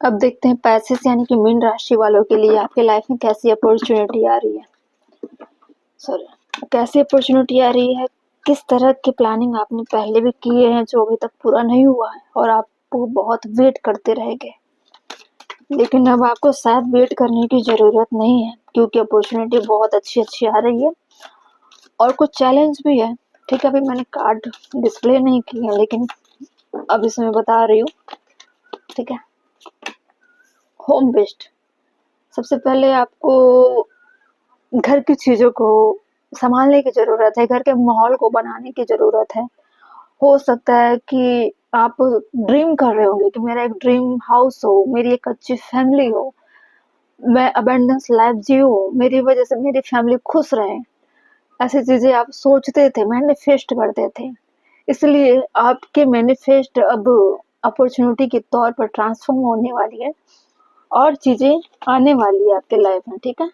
अब देखते हैं पैसे से यानी कि मीन राशि वालों के लिए आपके लाइफ में कैसी अपॉर्चुनिटी आ रही है। कैसी अपॉर्चुनिटी आ रही है, किस तरह की प्लानिंग आपने पहले भी किए हैं जो अभी तक पूरा नहीं हुआ है और आपको बहुत वेट करते रह गए, लेकिन अब आपको शायद वेट करने की ज़रूरत नहीं है क्योंकि अपॉर्चुनिटी बहुत अच्छी अच्छी आ रही है और कुछ चैलेंज भी है। ठीक है, अभी मैंने कार्ड डिस्प्ले नहीं किए हैं लेकिन अब इसमें बता रही हूँ। ठीक है, होम बेस्ड सबसे पहले आपको घर की चीज़ों को संभालने की ज़रूरत है, घर के माहौल को बनाने की ज़रूरत है। हो सकता है कि आप ड्रीम कर रहे होंगे कि मेरा एक ड्रीम हाउस हो, मेरी एक अच्छी फैमिली हो, मैं अबंडेंस लाइफ जीऊँ, मेरी वजह से मेरी फैमिली खुश रहे। ऐसी चीज़ें आप सोचते थे, मैनिफेस्ट करते थे। इसलिए आपके मैनिफेस्ट अब अपॉर्चुनिटी के तौर पर ट्रांसफॉर्म होने वाली है और चीज़ें आने वाली है आपके लाइफ में। ठीक है,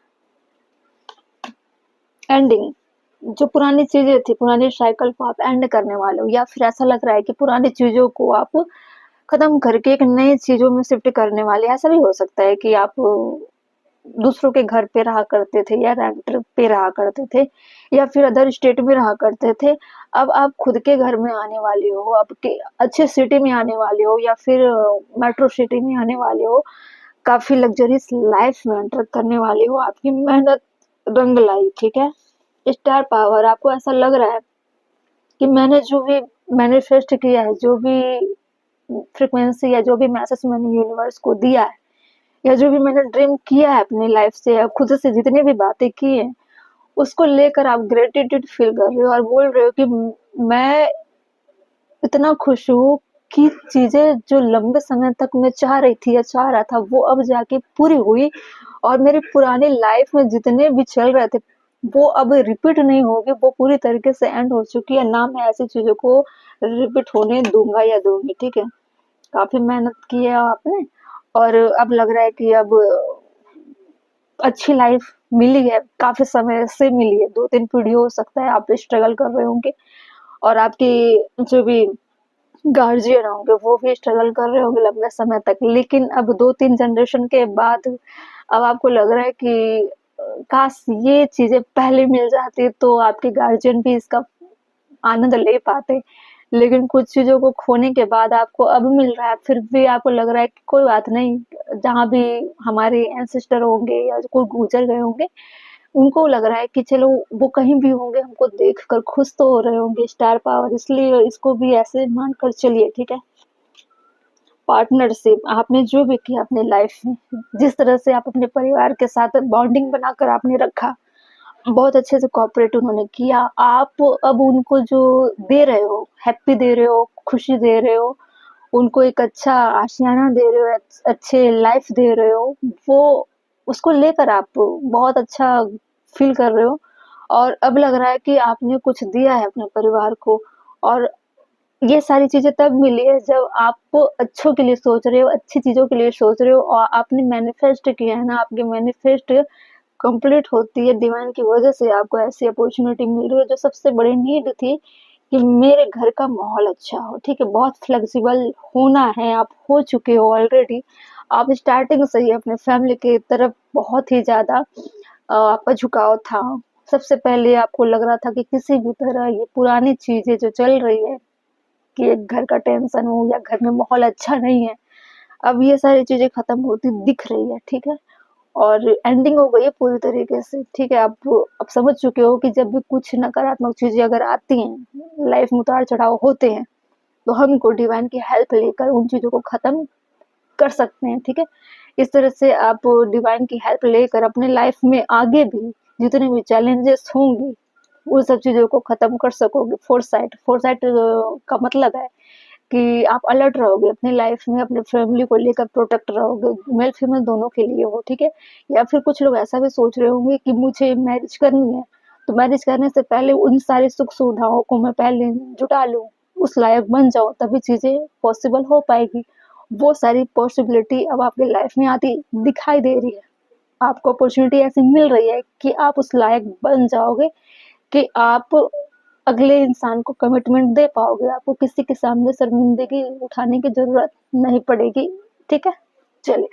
एंडिंग, जो पुरानी चीजें थी, पुरानी साइकिल को आप एंड करने वाले हो या फिर ऐसा लग रहा है कि पुरानी चीजों को आप खत्म करके एक नई चीजों में शिफ्ट करने वाले। ऐसा भी हो सकता है कि आप दूसरों के घर पे रहा करते थे या रेंट पे रहा करते थे या फिर अदर स्टेट में रहा करते थे। अब आप खुद के घर में आने वाले हो, आपके अच्छे सिटी में आने वाले हो या फिर मेट्रो सिटी में आने वाले हो, काफी लग्जरियस लाइफ में एंटर करने वाले हो। आपकी मेहनत रंग लाई। ठीक है, स्टार पावर, आपको ऐसा लग रहा है कि मैंने जो भी मैनिफेस्ट किया है, जो भी फ्रीक्वेंसी या जो भी मैसेज मैंने यूनिवर्स को दिया है या जो भी मैंने ड्रीम किया है अपनी लाइफ से या खुद से जितनी भी बातें की हैं, उसको लेकर आप ग्रेटिट्यूड फील कर रहे हो और बोल रहे हो कि मैं इतना खुश हूँ कि चीजें जो लंबे समय तक मैं चाह रही थी या चाह रहा था वो अब जाके पूरी हुई और मेरी पुरानी लाइफ में जितने भी चल रहे थे वो अब रिपीट नहीं होगी, वो पूरी तरीके से एंड हो चुकी है। ना मैं ऐसी चीजों को रिपीट होने दूंगा या दूंगी। ठीक है, काफी मेहनत की है आपने और अब लग रहा है कि अब अच्छी लाइफ मिली है, काफी समय से मिली है, 2-3 पीढ़ी हो सकता है आप स्ट्रगल कर रहे होंगे और आपकी जो भी गार्जियन होंगे वो भी स्ट्रगल कर रहे होंगे लंबे समय तक। लेकिन अब 2-3 जनरेशन के बाद अब आपको लग रहा है कि काश ये चीजें पहले मिल जाती तो आपके गार्जियन भी इसका आनंद ले पाते। लेकिन कुछ चीजों को खोने के बाद आपको अब मिल रहा है, फिर भी आपको लग रहा है कि कोई बात नहीं, जहाँ भी हमारे एंसेस्टर होंगे या कोई गुजर गए होंगे उनको लग रहा है कि चलो वो कहीं भी होंगे हमको देखकर खुश तो हो रहे होंगे। स्टार पावर, इसलिए इसको भी ऐसे मानकर चलिए। ठीक है, पार्टनरशिप, आपने जो भी किया अपने लाइफ में, जिस तरह से आप अपने परिवार के साथ बॉन्डिंग बनाकर आपने रखा, बहुत अच्छे से कोऑपरेट उन्होंने किया। आप अब उनको जो दे रहे हो, हैप्पी दे रहे हो, खुशी दे रहे हो, उनको एक अच्छा आशियाना दे रहे हो, अच्छे लाइफ दे रहे हो, वो उसको लेकर आप बहुत अच्छा फील कर रहे हो और अब लग रहा है कि आपने कुछ दिया है अपने परिवार को। और ये सारी चीजें तब मिली है जब आप अच्छों के लिए सोच रहे हो, अच्छी चीजों के लिए सोच रहे हो और आपने मैनिफेस्ट किया है ना, आपके मैनिफेस्ट कंप्लीट होती है डिवाइन की वजह से। आपको ऐसी अपॉर्चुनिटी मिल रही है जो सबसे बड़ी नीड थी कि मेरे घर का माहौल अच्छा हो। ठीक है, बहुत फ्लेक्सिबल होना है, आप हो चुके हो ऑलरेडी। आप स्टार्टिंग से ही अपने फैमिली की तरफ बहुत ही ज्यादा आपका झुकाव था। सबसे पहले आपको लग रहा था कि किसी भी तरह ये पुरानी चीजें जो चल रही है कि एक घर का टेंशन हो या घर में माहौल अच्छा नहीं है, अब ये सारी चीजें खत्म होती दिख रही है। ठीक है, और एंडिंग हो गई है पूरी तरीके से। ठीक है, आप समझ चुके हो कि जब भी कुछ नकारात्मक चीजें अगर आती हैं, लाइफ में उतार चढ़ाव होते हैं, तो हमको डिवाइन की हेल्प लेकर उन चीजों को खत्म कर सकते हैं। ठीक है, इस तरह से आप डिवाइन की हेल्प लेकर अपने लाइफ में आगे भी जितने भी चैलेंजेस होंगे उन सब चीजों को खत्म कर सकोगे। फोरसाइट, फोरसाइट का मतलब है कि आप अलर्ट रहोगे अपनी लाइफ में, अपने फैमिली को लेकर प्रोटेक्ट रहोगे, मेल फीमेल दोनों के लिए हो। ठीक है, या फिर कुछ लोग ऐसा भी सोच रहे होंगे कि मुझे मैरिज करनी है तो मैरिज करने से पहले उन सारी सुख सुविधाओं को मैं पहले जुटा लूं, उस लायक बन जाऊं, तभी चीजें पॉसिबल हो पाएगी। वो सारी पॉसिबिलिटी अब आपकी लाइफ में आती दिखाई दे रही है। आपको अपॉर्चुनिटी ऐसी मिल रही है कि आप उस लायक बन जाओगे कि आप अगले इंसान को कमिटमेंट दे पाओगे, आपको किसी के सामने शर्मिंदगी उठाने की ज़रूरत नहीं पड़ेगी। ठीक है? चले।